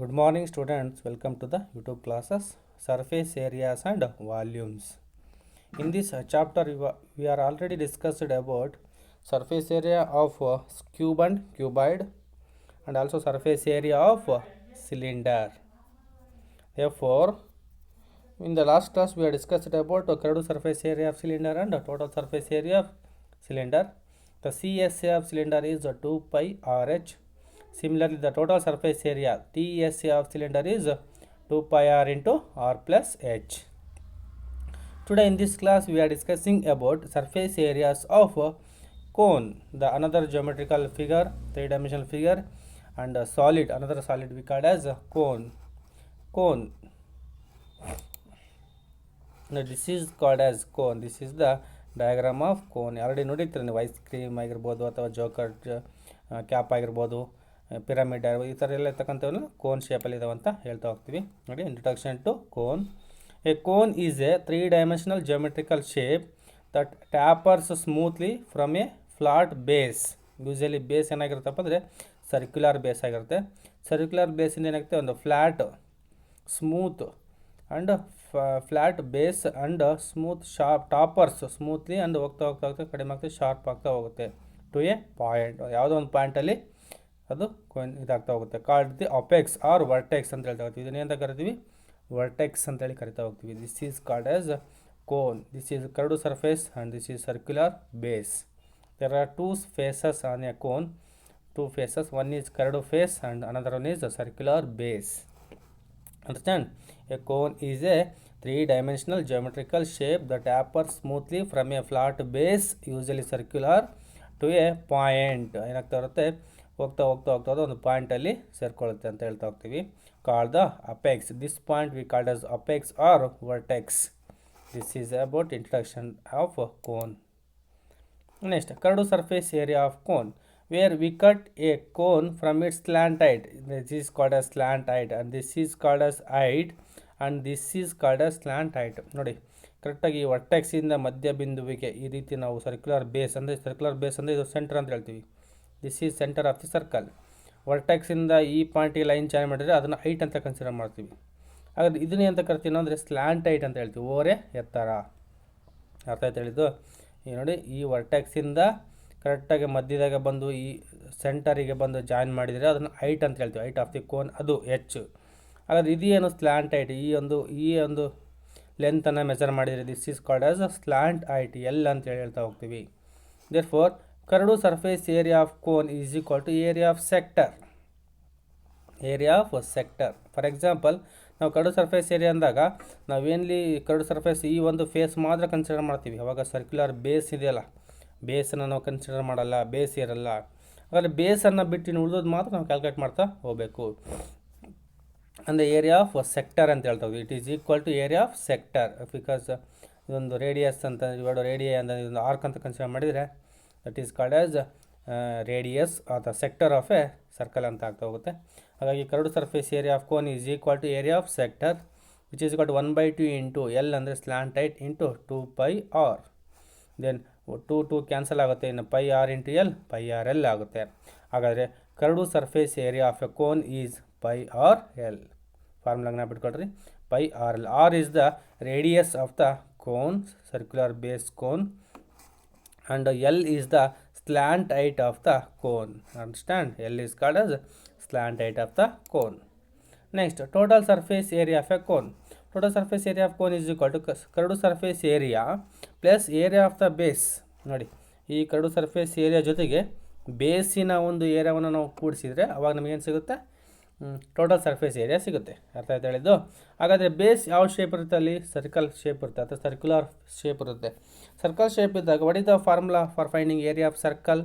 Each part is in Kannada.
Good morning, students. Welcome to the YouTube classes Surface Areas and Volumes. In this chapter, we are already discussed about surface area of cube and cuboid, and also surface area of cylinder. Therefore, in the last class, we have discussed about curved surface area of cylinder and total surface area of cylinder. The CSA of cylinder is 2 pi RH. Similarly, the total surface area TSA of cylinder is 2 pi r into r plus h. Today in this class we are discussing about surface areas of cone, the another geometrical figure, three-dimensional figure, and solid, another solid we call as cone. Cone. Now this is called as cone. This is the diagram of cone. Already ನೋಡಿರ್ತೀರ ನೀವು ಐಸ್ ಕ್ರೀಮ್ ಆಗಿರ್ಬೋದು ಅಥವಾ ಜೋಕರ್ ಕ್ಯಾಪ್ ಆಗಿರ್ಬೋದು ಪಿರಮಿಡ್ ಆಗಿರ್ಬೋದು ಈ ಥರ ಎಲ್ಲ ಇರ್ತಕ್ಕಂಥವನ್ನ ಕೋನ್ ಶೇಪಲ್ಲಿ ಇದಾವೆ ಅಂತ ಹೇಳ್ತಾ ಹೋಗ್ತೀವಿ. ನೋಡಿ introduction to cone. A cone is a 3-dimensional geometrical shape that tapers smoothly from a flat base. Usually base ಏನಾಗಿರುತ್ತಪ್ಪ ಅಂದರೆ ಸರ್ಕ್ಯುಲರ್ ಬೇಸ್ ಆಗಿರುತ್ತೆ. ಸರ್ಕ್ಯುಲರ್ ಬೇಸಿಂದ ಏನಾಗುತ್ತೆ ಒಂದು flat smooth and flat base and smooth sharp tapers smoothly and ಹೋಗ್ತಾ ಕಡಿಮೆ ಆಗ್ತಾ ಶಾರ್ಪ್ ಆಗ್ತಾ ಹೋಗುತ್ತೆ ಟು ಎ ಪಾಯಿಂಟ್, ಯಾವುದೋ ಒಂದು ಪಾಯಿಂಟಲ್ಲಿ ಅದು ಇದಾಗ್ತಾ ಹೋಗುತ್ತೆ. Called the apex or vertex ಅಂತ ಹೇಳ್ತಾ ಹೋಗ್ತೀವಿ. ಇದನ್ನೇಂತ ಕರಿತೀವಿ? ವರ್ಟೆಕ್ಸ್ ಅಂತೇಳಿ ಕರಿತಾ ಹೋಗ್ತೀವಿ. This is called as cone. This is curved surface and this is circular base. There are two faces on a cone. Two faces, one is curved face and another one is circular base. Understand? A cone is a 3-dimensional geometrical shape that tapers smoothly from a flat base, usually circular, to a point. ಏನಾಗ್ತಾ ಇರುತ್ತೆ, ಹೋಗ್ತಾ ಒಂದು ಪಾಯಿಂಟಲ್ಲಿ ಸೇರ್ಕೊಳ್ಳುತ್ತೆ ಅಂತ ಹೇಳ್ತಾ ಹೋಗ್ತೀವಿ. Called the apex. This point we called as apex or vertex. This is about introduction of cone. Next, curved surface area of cone. Where we cut a cone from its slant height. This is called as slant height and this is called as height and this is called as slant height. ನೋಡಿ ಕರೆಕ್ಟಾಗಿ ವರ್ಟೆಕ್ಸಿಂದ ಮಧ್ಯ ಬಿಂದುವಿಗೆ ಈ ರೀತಿ ನಾವು ಸರ್ಕ್ಯುಲರ್ ಬೇಸ್ ಅಂದರೆ ಇದು ಸೆಂಟರ್ ಅಂತ ಹೇಳ್ತೀವಿ. This is centre of the circle. ವರ್ಟೆಕ್ಸಿಂದ ಈ ಪಾಯಿಂಟಿಗೆ ಲೈನ್ ಚಾರ್ಜ್ ಮಾಡಿದರೆ ಅದನ್ನು ಹೈಟ್ ಅಂತ ಕನ್ಸಿಡರ್ ಮಾಡ್ತೀವಿ. ಹಾಗಾದ್ರೆ ಇದನ್ನೇ ಅಂತ ಕರಿತೀವಿ ಅಂದರೆ ಸ್ಲ್ಯಾಂಟ್ ಹೈಟ್ ಅಂತ ಹೇಳ್ತೀವಿ. ಓರೆ ಎತ್ತರ. ಅರ್ಥ ಆಯ್ತು ಹೇಳಿದ್ದು? ಈ ನೋಡಿ, ಈ ವರ್ಟೆಕ್ಸಿಂದ ಕರೆಕ್ಟಾಗಿ ಮಧ್ಯದಾಗ ಬಂದು ಈ ಸೆಂಟರಿಗೆ ಬಂದು ಜಾಯಿನ್ ಮಾಡಿದರೆ ಅದನ್ನು ಹೈಟ್ ಅಂತ ಹೇಳ್ತೀವಿ. ಹೈಟ್ ಆಫ್ ದಿ ಕೋನ್ ಅದು ಹೆಚ್ಚು. ಹಾಗಾದ್ರೆ ಇದೇನು ಸ್ಲ್ಯಾಂಟ್ ಹೈಟ್, ಈ ಒಂದು ಲೆಂತನ್ನು ಮೆಜರ್ ಮಾಡಿದರೆ this is called as slant height, L ಅಂತ ಹೇಳ್ತಾ ಹೋಗ್ತೀವಿ. Therefore curved surface area of cone is equal to area of sector. For example, ನಾವು ಕರ್ವ್ಡ್ ಸರ್ಫೇಸ್ ಏರಿಯಾ ಅಂದಾಗ ನಾವೇನಲ್ಲಿ ಕರ್ವ್ಡ್ ಸರ್ಫೇಸ್ ಈ ಒಂದು ಫೇಸ್ ಮಾತ್ರ ಕನ್ಸಿಡರ್ ಮಾಡ್ತೀವಿ. ಅವಾಗ ಸರ್ಕ್ಯುಲರ್ ಬೇಸ್ ಇದೆಯಲ್ಲ, ಬೇಸನ್ನು ನಾವು ಕನ್ಸಿಡರ್ ಮಾಡಲ್ಲ, ಬೇಸ್ ಇರಲ್ಲ. ಹಾಗಾದರೆ ಬೇಸನ್ನು ಬಿಟ್ಟು ಉಳಿದೋದು ಮಾತ್ರ ನಾವು ಕ್ಯಾಲ್ಕುಲೇಟ್ ಮಾಡ್ತಾ ಹೋಗಬೇಕು. ಅಂದರೆ ಏರಿಯಾ ಆಫ್ ಸೆಕ್ಟರ್ ಅಂತ ಹೇಳ್ತಾ ಹೋಗ್ತೀವಿ. It is equal to area of sector. Because ಇದೊಂದು ರೇಡಿಯಸ್ ಅಂತ, ಇವಾಗ ರೇಡಿಯಾ ಅಂತ ಇದೊಂದು ಆರ್ಕ್ ಅಂತ ಕನ್ಸಿಡರ್ ಮಾಡಿದರೆ that is called as radius ಅಥವಾ ಸೆಕ್ಟರ್ ಆಫ್ ಎ ಸರ್ಕಲ್ ಅಂತ ಆಗ್ತಾ ಹೋಗುತ್ತೆ. ಹಾಗಾಗಿ curved surface area of cone is equal to area of sector which is equal to 1/2 into l ಅಂದರೆ slant height into 2 pi r. Then 2 cancel ಆಗುತ್ತೆ, ಇನ್ನು pi R into L, pi R l ಆಗುತ್ತೆ. ಹಾಗಾದರೆ curved surface area of a cone is pi R l. ಫಾರ್ಮುಲಾಗನ್ನ ಬಿಟ್ಕೊಳ್ರಿ, pi R l. R is the radius of the cone, circular base cone, and l is the slant height of the cone. Understand? L is called as slant height of the cone. Next, total surface area of a cone. Total surface area of cone is equal to curved surface area plus area of the base. ನೋಡಿ, ಈ ಕರ್ವ್ಡ್ ಸರ್ಫೇಸ್ ಏರಿಯಾ ಜೊತೆಗೆ ಬೇಸಿನ ಒಂದು ಏರಿಯಾವನ್ನು ನಾವು ಕೂಡಿಸಿದರೆ ಅವಾಗ ನಮಗೇನು ಸಿಗುತ್ತೆ? ಟೋಟಲ್ ಸರ್ಫೇಸ್ ಏರಿಯಾ ಸಿಗುತ್ತೆ. ಅರ್ಥ ಆಯ್ತು ಹೇಳಿದ್ದು? ಹಾಗಾದರೆ ಬೇಸ್ ಯಾವ ಶೇಪ್ ಇರುತ್ತೆ? ಅಲ್ಲಿ ಸರ್ಕಲ್ ಶೇಪ್ ಇರುತ್ತೆ ಅಥವಾ ಸರ್ಕ್ಯುಲರ್ ಶೇಪ್ ಇರುತ್ತೆ. ಸರ್ಕಲ್ ಶೇಪ್ ಇದ್ದಾಗ what is the formula for finding area of circle?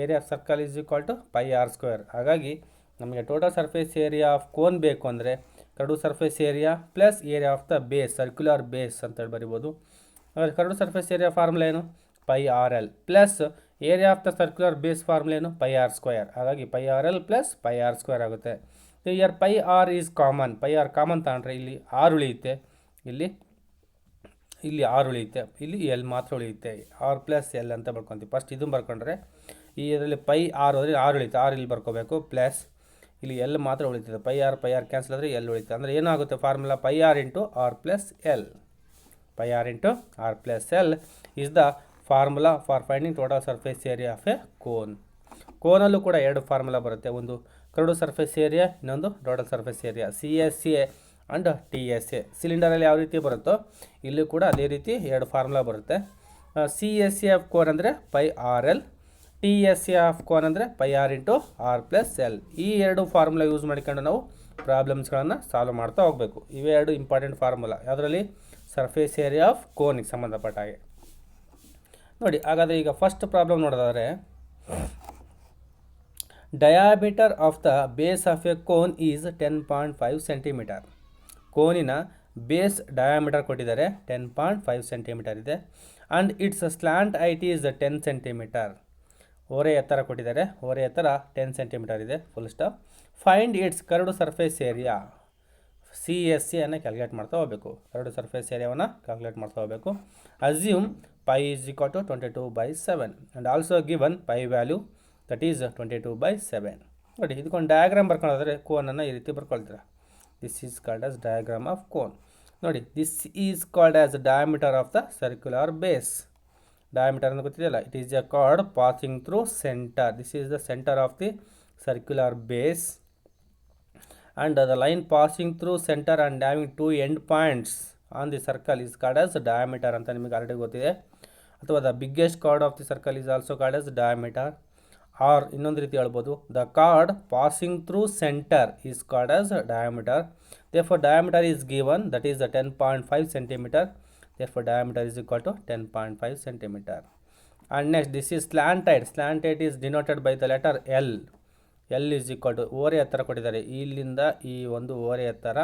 Area of circle is equal to pi r square. ಹಾಗಾಗಿ ನಮಗೆ total surface area of cone ಬೇಕು ಅಂದರೆ curved surface area plus area of the base, circular base ಅಂತೇಳಿ ಬರಿಬೋದು. ಹಾಗಾದರೆ ಕರ್ವ್ಡ್ ಸರ್ಫೇಸ್ ಏರಿಯಾ ಫಾರ್ಮುಲಾ ಏನು? Pi R l plus area of the circular base formula ಏನು? Pi r square. ಹಾಗಾಗಿ pi R l plus pi r square ಆಗುತ್ತೆ. Here pi r is common. Pi r common ತಗೊಂಡ್ರೆ ಇಲ್ಲಿ ಆರ್ ಉಳಿಯುತ್ತೆ, ಇಲ್ಲಿ ಆರ್ ಉಳಿಯುತ್ತೆ, ಇಲ್ಲಿ ಎಲ್ ಮಾತ್ರ ಉಳಿಯುತ್ತೆ. ಆರ್ ಪ್ಲಸ್ ಎಲ್ ಅಂತ ಬರ್ಕೊತೀವಿ. ಫಸ್ಟ್ ಇದನ್ನು ಬರ್ಕೊಂಡ್ರೆ ಈ ಇದರಲ್ಲಿ ಪೈ ಆರ್ ಹೋದರೆ ಆರ್ ಉಳಿಯುತ್ತೆ, ಆರ್ ಇಲ್ಲಿ ಬರ್ಕೋಬೇಕು, ಪ್ಲಸ್ ಇಲ್ಲಿ ಎಲ್ ಮಾತ್ರ ಉಳಿತದೆ. ಪೈ ಆರ್ ಕ್ಯಾನ್ಸಲ್ ಆದರೆ ಎಲ್ ಉಳಿತದೆ. ಅಂದರೆ ಏನಾಗುತ್ತೆ formula pi R into R plus L. Pi r into r plus L is the formula for finding total surface area of a cone. ಕೋನಲ್ಲೂ ಕೂಡ ಎರಡು ಫಾರ್ಮುಲಾ ಬರುತ್ತೆ. ಒಂದು ಕರಡು ಸರ್ಫೇಸ್ ಏರಿಯಾ, ಇನ್ನೊಂದು total surface area, CSA and TSA. ಸಿಲಿಂಡರಲ್ಲಿ ಯಾವ ರೀತಿ ಬರುತ್ತೋ ಇಲ್ಲೂ ಕೂಡ ಅದೇ ರೀತಿ ಎರಡು ಫಾರ್ಮುಲಾ ಬರುತ್ತೆ. CSA ಆಫ್ ಕೋನ್ ಅಂದರೆ pi R l, TSA of cone ಅಂದರೆ pi R into R plus l. ಈ ಎರಡು ಫಾರ್ಮುಲಾ ಯೂಸ್ ಮಾಡಿಕೊಂಡು ನಾವು ಪ್ರಾಬ್ಲಮ್ಸ್ಗಳನ್ನು ಸಾಲ್ವ್ ಮಾಡ್ತಾ ಹೋಗಬೇಕು. ಇವೇ ಎರಡು ಇಂಪಾರ್ಟೆಂಟ್ ಫಾರ್ಮುಲಾ ಯಾವುದರಲ್ಲಿ? ಸರ್ಫೇಸ್ ಏರಿಯಾ ಆಫ್ ಕೋನಿಗೆ ಸಂಬಂಧಪಟ್ಟ ಹಾಗೆ ನೋಡಿ. ಹಾಗಾದರೆ ಈಗ ಫಸ್ಟ್ ಪ್ರಾಬ್ಲಮ್ ನೋಡೋದಾದರೆ, diameter of the base of a cone is 10.5 centimetre. ಕೋನಿನ ಬೇಸ್ ಡಯಾಮೀಟರ್ ಕೊಟ್ಟಿದ್ದಾರೆ 10.5 ಸೆಂಟಿಮೀಟರ್ ಇದೆ. And its slant height is 10 centimetre. ಓರೆ ಎತ್ತರ ಕೊಟ್ಟಿದ್ದಾರೆ, ಓರೆ ಎತ್ತರ 10 ಸೆಂಟಿಮೀಟರ್ ಇದೆ. Full stop. Find its curved surface area. CSA ಅನ್ನು ಕ್ಯಾಲ್ಕುಲೇಟ್ ಮಾಡ್ತಾ ಹೋಗಬೇಕು. ಕರಡು ಸರ್ಫೇಸ್ ಏರಿಯಾವನ್ನು ಕ್ಯಾಲ್ಕುಲೇಟ್ ಮಾಡ್ತಾ ಹೋಗಬೇಕು. Assume pi is equal to 22/7 and also given pi value that is 22/7. ನೋಡಿ, ಇದಕ್ಕೊಂದು ಡಯಾಗ್ರಾಮ್ ಬರ್ಕೊಳ್ಳೋದ್ರೆ ಕೋನನ್ನು ಈ ರೀತಿ ಬರ್ಕೊಳ್ತೀರಾ. This is called as diagram of cone. ನೋಡಿ, this is called as diameter of the circular base. Diameter ಅಂತ ಗೊತ್ತಿದೆಯಲ್ಲ, it is a chord passing through centre. This is the centre of the circular base. And the line passing through center and having two end points on the circle is called as diameter ಅಂತ ನಿಮಗೆ ಆಲ್ರೆಡಿ ಗೊತ್ತಿದೆ. ಅಥವಾ the biggest chord of the circle is also called as diameter. Or ಇನ್ನೊಂದು ರೀತಿ ಹೇಳ್ಬೋದು, the chord passing through centre is called as diameter. therefore diameter is given, that is 10.5 centimeter. therefore diameter is equal to 10.5 centimeter. And next, this is slant height. Slant height is denoted by the letter L. L is equal to ಓರೆ ಎತ್ತರ ಕೊಟ್ಟಿದ್ದಾರೆ. ಇಲ್ಲಿಂದ ಈ ಒಂದು ಓರೆ ಎತ್ತರ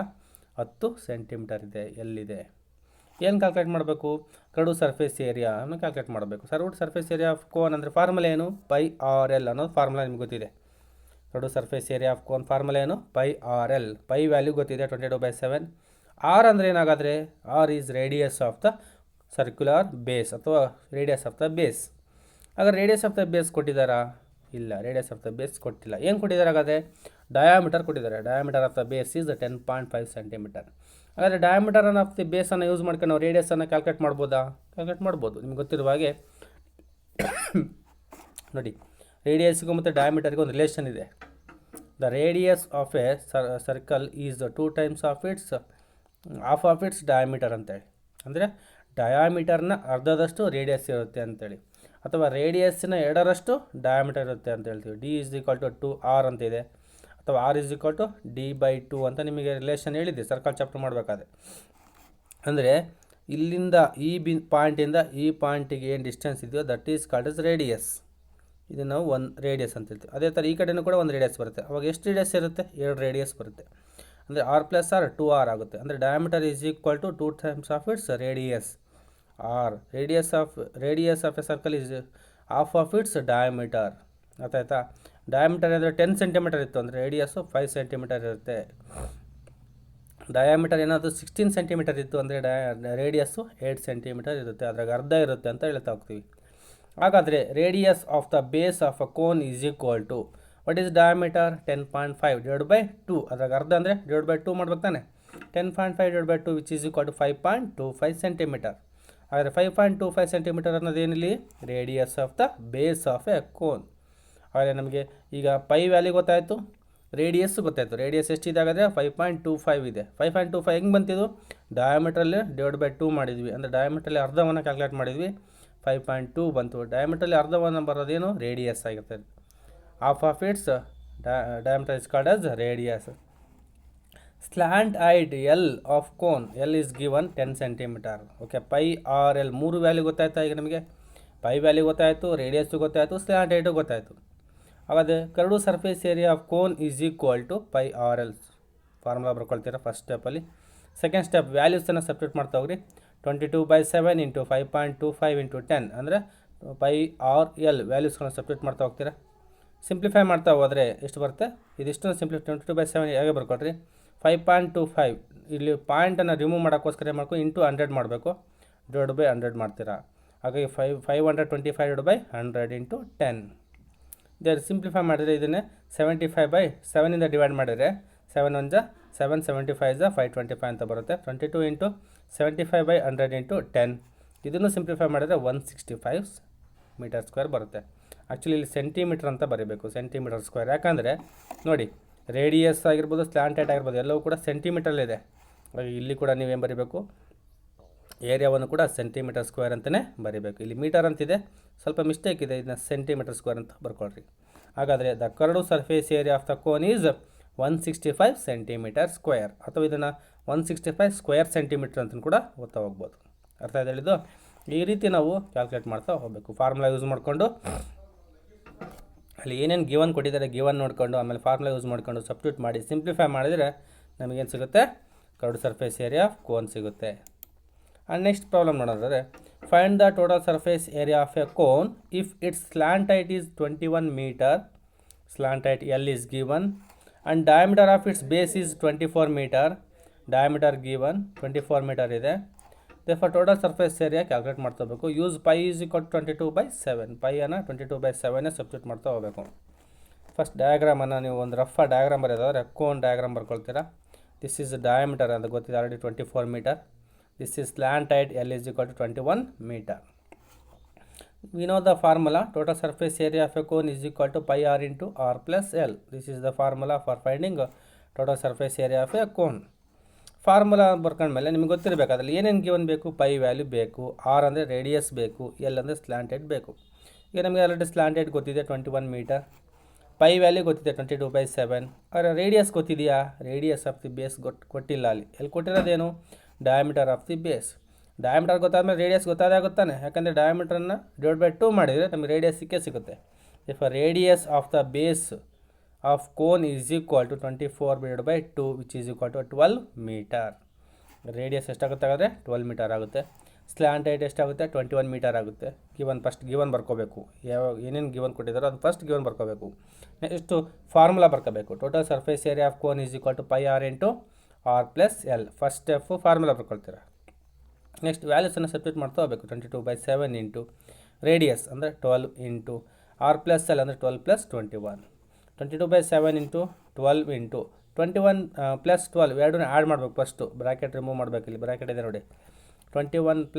10 ಸೆಂಟಿಮೀಟರ್ ಇದೆ, ಎಲ್ ಇದೆ. ಏನು ಕ್ಯಾಲ್ಕುಲೇಟ್ ಮಾಡಬೇಕು? ಕರಡು ಸರ್ಫೇಸ್ ಏರಿಯಾವನ್ನು ಕ್ಯಾಲ್ಕುಲೇಟ್ ಮಾಡಬೇಕು. Curved surface area of cone ಅಂದರೆ ಫಾರ್ಮುಲಾ ಏನು? ಪೈ ಆರ್ ಎಲ್ ಅನ್ನೋದು ಫಾರ್ಮುಲಾ ನಿಮ್ಗೆ ಗೊತ್ತಿದೆ. Curved surface area of cone formula ಏನು? Pi R L. Pi value ಗೊತ್ತಿದೆ 22/7. ಆರ್ ಅಂದರೆ ಏನಾಗಾದರೆ, r is radius of the circular base ಅಥವಾ ರೇಡಿಯಸ್ ಆಫ್ ದ ಬೇಸ್. ಹಾಗಾದ್ರೆ ರೇಡಿಯಸ್ ಆಫ್ ದ ಬೇಸ್ ಕೊಟ್ಟಿದ್ದಾರಾ? ಇಲ್ಲ, ರೇಡಿಯಸ್ ಆಫ್ ದ ಬೇಸ್ ಕೊಟ್ಟಿಲ್ಲ. ಏನು ಕೊಟ್ಟಿದ್ದಾರೆ ಹಾಗಾದರೆ? ಡಯಾಮೀಟರ್ ಕೊಟ್ಟಿದ್ದಾರೆ. Diameter of the base is 10.5 centimetre. ಹಾಗಾದರೆ ಡಯಾಮೀಟರ್ ಆಫ್ ದಿ ಬೇಸನ್ನು ಯೂಸ್ ಮಾಡ್ಕೊಂಡು ನಾವು ರೇಡಿಯಸನ್ನು ಕ್ಯಾಲ್ಕುಲೇಟ್ ಮಾಡ್ಬೋದಾ? ಕ್ಯಾಲ್ಕುಲೇಟ್ ಮಾಡ್ಬೋದು. ನಿಮ್ಗೆ ಗೊತ್ತಿರುವ ಹಾಗೆ ನೋಡಿ, ರೇಡಿಯಸ್ಗೂ ಮತ್ತು ಡಯಾಮೀಟರ್ಗೂ ಒಂದು ರಿಲೇಷನ್ ಇದೆ. The radius of a circle is 2 times of it's half of its diameter ಅಂತೇಳಿ. ಅಂದರೆ ಡಯಾಮೀಟರ್ನ ಅರ್ಧದಷ್ಟು ರೇಡಿಯಸ್ ಇರುತ್ತೆ ಅಂತೇಳಿ, ಅಥವಾ ರೇಡಿಯಸ್ಸಿನ 2ರಷ್ಟು ಡಯಾಮೀಟರ್ ಇರುತ್ತೆ ಅಂತ ಹೇಳ್ತೀವಿ. D is equal to 2r ಅಂತ ಇದೆ, ಅಥವಾ R is equal to D/2 ಅಂತ ನಿಮಗೆ ರಿಲೇಷನ್ ಹೇಳಿದ್ದೆ ಸರ್ಕಲ್ ಚಾಪ್ಟರ್ ಮಾಡಬೇಕಾದ್ರೆ. ಅಂದರೆ ಇಲ್ಲಿಂದ ಈ ಪಾಯಿಂಟಿಂದ ಈ ಪಾಯಿಂಟಿಗೆ ಏನು ಡಿಸ್ಟೆನ್ಸ್ ಇದೆಯೋ that is called as radius. ಇದು ನಾವು ಒಂದು ರೇಡಿಯಸ್ ಅಂತ ಹೇಳ್ತೀವಿ. ಅದೇ ಥರ ಈ ಕಡೆಯೂ ಕೂಡ ಒಂದು ರೇಡಿಯಸ್ ಬರುತ್ತೆ. ಅವಾಗ ಎಷ್ಟು ರೇಡಿಯಸ್ ಇರುತ್ತೆ? 2 ರೇಡಿಯಸ್ ಬರುತ್ತೆ. ಅಂದರೆ r + r 2r ಆಗುತ್ತೆ. ಅಂದರೆ diameter is equal to 2 times of its radius. Or radius of a circle is half of its diameter. ಆಯ್ತಾ? ಡಯಾಮೀಟರ್ ಅಂದರೆ 10 ಸೆಂಟಿಮೀಟರ್ ಇತ್ತು ಅಂದರೆ ರೇಡಿಯಸ್ಸು 5 ಸೆಂಟಿಮೀಟರ್ ಇರುತ್ತೆ. ಡಯಾಮೀಟರ್ ಏನಾದರೂ 16 ಸೆಂಟಿಮೀಟರ್ ಇತ್ತು ಅಂದರೆ ರೇಡಿಯಸ್ಸು 8 ಸೆಂಟಿಮೀಟರ್ ಇರುತ್ತೆ. ಅದ್ರಾಗ ಅರ್ಧ ಇರುತ್ತೆ ಅಂತ ಹೇಳ್ತಾ ಹೋಗ್ತೀವಿ. ಹಾಗಾದರೆ radius of the base of a cone is equal to what is diameter? 10.5 / 2. ಅದ್ರಾಗ ಅರ್ಧ ಅಂದರೆ /2 ಮಾಡ್ಬೇಕು ತಾನೆ. 10.5 / 2 which is equal to 5.25 centimetre. ಹಾಗಾದರೆ 5.25 ಸೆಂಟಿಮೀಟರ್ ಅನ್ನೋದೇನಿಲ್ಲಿ? Radius of the base of a cone. ಹಾಗಾದರೆ ನಮಗೆ ಈಗ ಪೈ ವ್ಯಾಲ್ಯೂ ಗೊತ್ತಾಯಿತು, ರೇಡಿಯಸ್ ಗೊತ್ತಾಯಿತು. ರೇಡಿಯಸ್ ಎಷ್ಟಿದೆ ಹಾಗಾದರೆ? 5.25 ಇದೆ. 5.25 ಹೆಂಗೆ ಬಂತಿದ್ದು? ಡಯಾಮೀಟ್ರಲ್ಲಿ /2 ಮಾಡಿದ್ವಿ. ಅಂದರೆ ಡಯಾಮೀಟ್ರಲ್ಲಿ ಅರ್ಧವನ್ನು ಕ್ಯಾಲ್ಕುಲೇಟ್ ಮಾಡಿದ್ವಿ, 5.2 ಬಂತು. ಡಯಾಮೀಟ್ರಲ್ಲಿ ಅರ್ಧವನ್ನು ಬರೋದೇನು? ರೇಡಿಯಸ್ ಆಗಿರ್ತದೆ. Half of its diameter is called as radius. Slant height l of cone, l is given 10 centimetre. Okay, pi R l 3 value ಗೊತ್ತಾಯ್ತಾ ಈಗ ನಮಗೆ? ಪೈ ವ್ಯಾಲ್ಯೂ ಗೊತ್ತಾಯಿತು, ರೇಡಿಯಸ್ಸು ಗೊತ್ತಾಯಿತು, ಸ್ಲ್ಯಾಂಟ್ ಹೈಟು ಗೊತ್ತಾಯಿತು. ಹಾಗಾದರೆ curved surface area of cone is equal to pi R l. Formula ಬರ್ಕೊಳ್ತೀರಾ ಫಸ್ಟ್ ಸ್ಟೆಪ್ಪಲ್ಲಿ. ಸೆಕೆಂಡ್ ಸ್ಟೆಪ್ ವ್ಯಾಲ್ಯೂಸನ್ನು ಸಬ್ಸ್ಟಿಟ್ಯೂಟ್ ಮಾಡ್ತಾ ಹೋಗ್ರಿ. 22/7 × 5.25 × 10 ಅಂದರೆ ಪೈ ಆರ್ ಎಲ್ ವ್ಯಾಲ್ಯೂಸ್ಗಳನ್ನ ಸಬ್ಸ್ಟಿಟ್ಯೂಟ್ ಮಾಡ್ತಾ ಹೋಗ್ತೀರಾ. ಸಿಂಪ್ಲಿಫೈ ಮಾಡ್ತಾ ಹೋದರೆ ಎಷ್ಟು ಬರುತ್ತೆ? ಇದಿಷ್ಟು ಸಿಂಪ್ಲಿಫೈ 22/7 ಹೇಗೆ ಬರ್ಕೊಳ್ರಿ? 5.25 ಇಲ್ಲಿ ಪಾಯಿಂಟನ್ನು ರಿಮೂವ್ ಮಾಡೋಕ್ಕೋಸ್ಕರ ಏನು ಮಾಡಬೇಕು? ಇಂಟು 100 ಮಾಡಬೇಕು, /100 ಮಾಡ್ತೀರಾ. ಹಾಗಾಗಿ 525 / 100 × 10. ಸಿಂಪ್ಲಿಫೈ ಮಾಡಿದರೆ ಇದನ್ನೇ 75/7 ಡಿವೈಡ್ ಮಾಡಿದರೆ 7 1 7 75 525 ಅಂತ ಬರುತ್ತೆ. 22 ಇಂಟು 75/100 ಇಂಟು 10 ಇದನ್ನು ಸಿಂಪ್ಲಿಫೈ ಮಾಡಿದರೆ 165 ಮೀಟರ್ ಸ್ಕ್ವೇರ್ ಬರುತ್ತೆ. ಆ್ಯಕ್ಚುಲಿ ಇಲ್ಲಿ ಸೆಂಟಿಮೀಟರ್ ಅಂತ ಬರೀಬೇಕು, ಸೆಂಟಿಮೀಟರ್ ಸ್ಕ್ವೇರ್. ಯಾಕಂದರೆ ನೋಡಿ, ರೇಡಿಯಸ್ ಆಗಿರ್ಬೋದು, ಸ್ಲ್ಯಾಂಟೆಡ್ ಆಗಿರ್ಬೋದು, ಎಲ್ಲವೂ ಕೂಡ ಸೆಂಟಿಮೀಟ್ರಲ್ಲಿದೆ. ಇಲ್ಲಿ ಕೂಡ ನೀವೇನು ಬರೀಬೇಕು, ಏರಿಯಾವನ್ನು ಕೂಡ ಸೆಂಟಿಮೀಟರ್ ಸ್ಕ್ವೇರ್ ಅಂತಲೇ ಬರೀಬೇಕು. ಇಲ್ಲಿ ಮೀಟರ್ ಅಂತಿದೆ, ಸ್ವಲ್ಪ ಮಿಸ್ಟೇಕ್ ಇದೆ, ಇದನ್ನ ಸೆಂಟಿಮೀಟರ್ ಸ್ಕ್ವೇರ್ ಅಂತ ಬರ್ಕೊಳ್ರಿ. ಹಾಗಾದರೆ the curd surface area of the cone is 165 centimetre square, ಅಥವಾ ಇದನ್ನು 165 ಸ್ಕ್ವೇರ್ ಸೆಂಟಿಮೀಟರ್ ಅಂತ ಕೂಡ ಓದ್ತಾ ಹೋಗ್ಬೋದು. ಅರ್ಥ ಇದೆ ಹೇಳಿದ್ದು? ಈ ರೀತಿ ನಾವು ಕ್ಯಾಲ್ಕುಲೇಟ್ ಮಾಡ್ತಾ ಹೋಗಬೇಕು. ಫಾರ್ಮುಲಾ ಯೂಸ್ ಮಾಡಿಕೊಂಡು ಅಲ್ಲಿ ಏನೇನು ಗಿವನ್ ಕೊಟ್ಟಿದ್ದಾರೆ ಗಿವನ್ ನೋಡಿಕೊಂಡು ಆಮೇಲೆ ಫಾರ್ಮುಲಾ ಯೂಸ್ ಮಾಡಿಕೊಂಡು ಸಬ್ಸ್ಟಿಟ್ಯೂಟ್ ಮಾಡಿ ಸಿಂಪ್ಲಿಫೈ ಮಾಡಿದರೆ ನಮಗೇನು ಸಿಗುತ್ತೆ, curved surface area of cone ಸಿಗುತ್ತೆ. ಆ್ಯಂಡ್ ನೆಕ್ಸ್ಟ್ ಪ್ರಾಬ್ಲಮ್ ನೋಡೋದಾದರೆ, find the total surface area of a cone if its slant height is 21 metre, slant height L is given and diameter of its base is 24 meter, diameter given 24 meter ಇದೆ. therefore total surface area calculate ಮಾಡ್ಕೋಬೇಕು. ಯೂಸ್ ಪೈ ಈಸ್ ಈಕ್ವಲ್ 22/7, ಪೈಯನ್ನು 22/7 ಸಬ್ಸ್ಟಿಟ್ಯೂಟ್ ಮಾಡ್ತಾ ಹೋಗಬೇಕು. ಫಸ್ಟ್ ಡಯಾಗ್ರಾಮನ್ನು ನೀವು ಒಂದು ರಫ್ ಡಯಾಗ್ರಾಮ್ ಬರೆಯೋದಾದ್ರೆ ಕೋನ್ ಡಯಾಗ್ರಾಮ್ ಬರ್ಕೊಳ್ತೀರಾ. ದಿಸ್ ಈಸ್ ಡಯಾಮೀಟರ್ ಅಂತ ಗೊತ್ತಿದೆ already 24 metre. This is slant height L is equal to 21 meter. We know the formula, total surface area of a cone is equal to pi r into r plus L. This is the formula for finding total surface area of a cone. Formula ಬರ್ಕೊಂಡ್ಮೇಲೆ ನಿಮಗೆ ಗೊತ್ತಿರಬೇಕು ಅದರಲ್ಲಿ ಏನೇನು ಗಿವನ್ ಬೇಕು. ಪೈ ವ್ಯಾಲ್ಯೂ ಬೇಕು, ಆರ್ ಅಂದರೆ ರೇಡಿಯಸ್ ಬೇಕು, ಎಲ್ ಅಂದರೆ ಸ್ಲ್ಯಾಂಟೆಡ್ ಬೇಕು. ಈಗ ನಮಗೆ ಆಲ್ರೆಡಿ ಸ್ಲ್ಯಾಂಟೆಡ್ ಗೊತ್ತಿದೆ 21 ಮೀಟರ್, ಪೈ ವ್ಯಾಲ್ಯೂ ಗೊತ್ತಿದೆ 22/7. ಆದರೆ ರೇಡಿಯಸ್ ಗೊತ್ತಿದೆಯಾ? ರೇಡಿಯಸ್ ಆಫ್ ದಿ ಬೇಸ್ ಕೊಟ್ಟಿಲ್ಲ. ಅಲ್ಲಿ ಎಲ್ಲಿ ಕೊಟ್ಟಿರೋದೇನು, diameter of the base. Diameter ಗೊತ್ತಾದ್ಮೇಲೆ ರೇಡಿಯಸ್ ಗೊತ್ತಾಗುತ್ತೆ, ಯಾಕಂದರೆ ಡಯಾಮೀಟರನ್ನು /2 ಮಾಡಿದರೆ ನಮಗೆ ರೇಡಿಯಸ್ ಸಿಗುತ್ತೆ. If radius of the base of cone is equal to 24/2 which is equal to 12 metre. Radius ಎಷ್ಟಾಗುತ್ತೆ ಹಾಗಾದರೆ 12 ಮೀಟರ್ ಆಗುತ್ತೆ. ಸ್ಲ್ಯಾಂಟ್ ಹೈಟ್ ಎಷ್ಟಾಗುತ್ತೆ 21 ಮೀಟರ್ ಆಗುತ್ತೆ. ಫಸ್ಟ್ ಗಿವನ್ ಬರ್ಕೋಬೇಕು, ಏನೇನು ಗಿವನ್ ಕೊಟ್ಟಿದ್ದಾರೋ ಅದು ಫಸ್ಟ್ ಗಿವನ್ ಬರ್ಕೋಬೇಕು. ನೆಕ್ಸ್ಟು ಫಾರ್ಮುಲಾ ಬರ್ಕೋಬೇಕು. Total surface area of cone is equal to pi R into R plus L. First step formula ಬರ್ಕೊಳ್ತೀರಾ. ನೆಕ್ಸ್ಟ್ ವ್ಯಾಲ್ಯೂಸನ್ನು ಸಬ್ಸ್ಟಿಟ್ಯೂಟ್ ಮಾಡ್ತಾ ಹೋಗಬೇಕು. 22/7 ಇಂಟು ರೇಡಿಯಸ್ ಅಂದರೆ 12 ಇಂಟು ಆರ್ ಪ್ಲಸ್ ಎಲ್ ಅಂದರೆ 12 + 21. 22/7 ಇಂಟು 12 ಇಂಟು 21 + 12 ಎರಡೂ ಆ್ಯಡ್ ಮಾಡಬೇಕು. ಫಸ್ಟು ಬ್ರ್ಯಾಕೆಟ್ ರಿಮೂವ್ ಮಾಡಬೇಕು. ಇಲ್ಲಿ ಬ್ರ್ಯಾಕೆಟ್ ಇದೆ ನೋಡಿ. 21 +